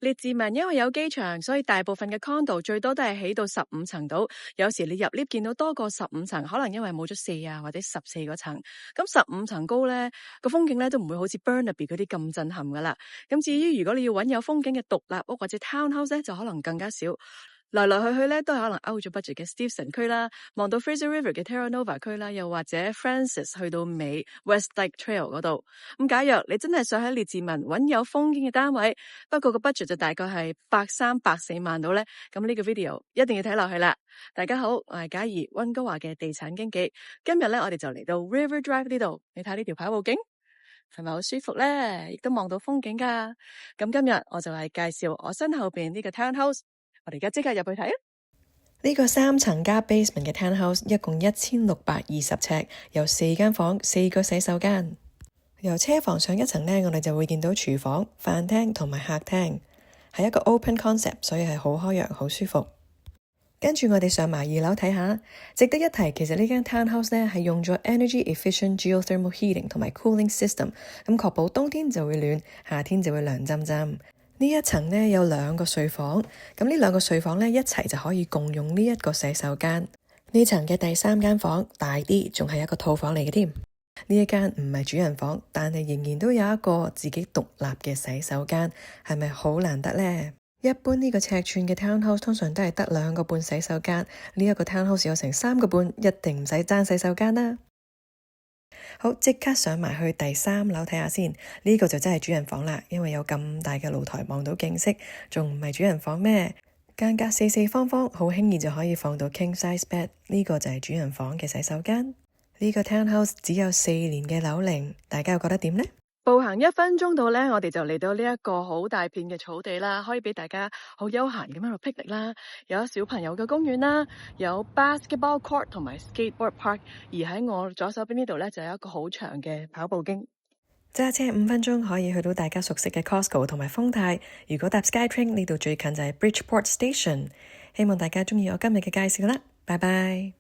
列治文因為有機場，所以大部分嘅 condo 最多都係起到15層度。有時你入 lift 見到多過15層，可能因為冇咗4啊或者14個層。咁15層高咧，個風景咧都唔會好似 Burnaby 嗰啲咁震撼噶啦。咁至於如果你要揾有風景嘅獨立屋或者 townhouse 咧，就可能更加少。來來去去咧都係可能 out 咗 budget 嘅 Steveston 區啦，望到 Fraser River 嘅 Terra Nova 區啦，又或者 Francis 去到尾 West Dyke Trail 嗰度。咁假若你真係想喺列治文揾有風景嘅單位，不過個 budget 就大概係130、140萬到咧，咁呢個 video 一定要睇落去啦。大家好，我係嘉怡，溫哥華嘅地產經紀。今日咧我哋就嚟到 River Drive 呢度，你睇呢條跑步徑係咪好舒服咧？亦都望到風景噶。咁今日我就係介紹我身後邊呢個 townhouse。我哋而家即刻入去睇啊！呢個3層加 basement 嘅 townhouse 一共1620尺，有4間房、4個洗手間。由車房上一層呢，我哋就會見到廚房、飯廳同埋客廳，係一個 open concept，所以係好開揚、好舒服。跟住我哋上埋2樓睇下，值得一提，其實呢間 townhouse 呢係用咗 energy efficient geothermal heating 同埋 cooling system，咁確保冬天就會暖，夏天就會涼浸浸。呢一層呢有2個睡房，咁呢2個睡房呢一齊就可以共用呢一個洗手間。呢層嘅第3間房大啲，仲係一個套房嚟嘅添。呢一間唔係主人房，但係仍然都有一個自己獨立嘅洗手間，係咪好難得呢？一般呢個尺寸嘅 townhouse 通常都係得2個半洗手間，呢一個 townhouse 有成3個半，一定唔使爭洗手間啦。好，即刻上埋去第3樓睇下先，呢個就真係主人房啦，因為有咁大嘅露台望到景色，仲唔係主人房咩？間隔四四方方，好輕易就可以放到 king size bed，呢個就係主人房嘅洗手間。呢個 townhouse 只有4年嘅樓齡，大家又覺得點呢？步行1分鐘到咧，我哋就嚟到呢一個好大片嘅草地啦，可以俾大家好悠閒咁喺度 picnic 啦，有小朋友嘅公園啦，有 basketball court 同埋 skateboard park， 而喺我左手邊呢度咧就有一個好長嘅跑步徑，揸車5分鐘可以去到大家熟悉嘅 Costco 同埋豐泰。如果搭 SkyTrain 呢度最近就係 Bridgeport Station。希望大家鍾意我今日嘅介紹啦，拜拜。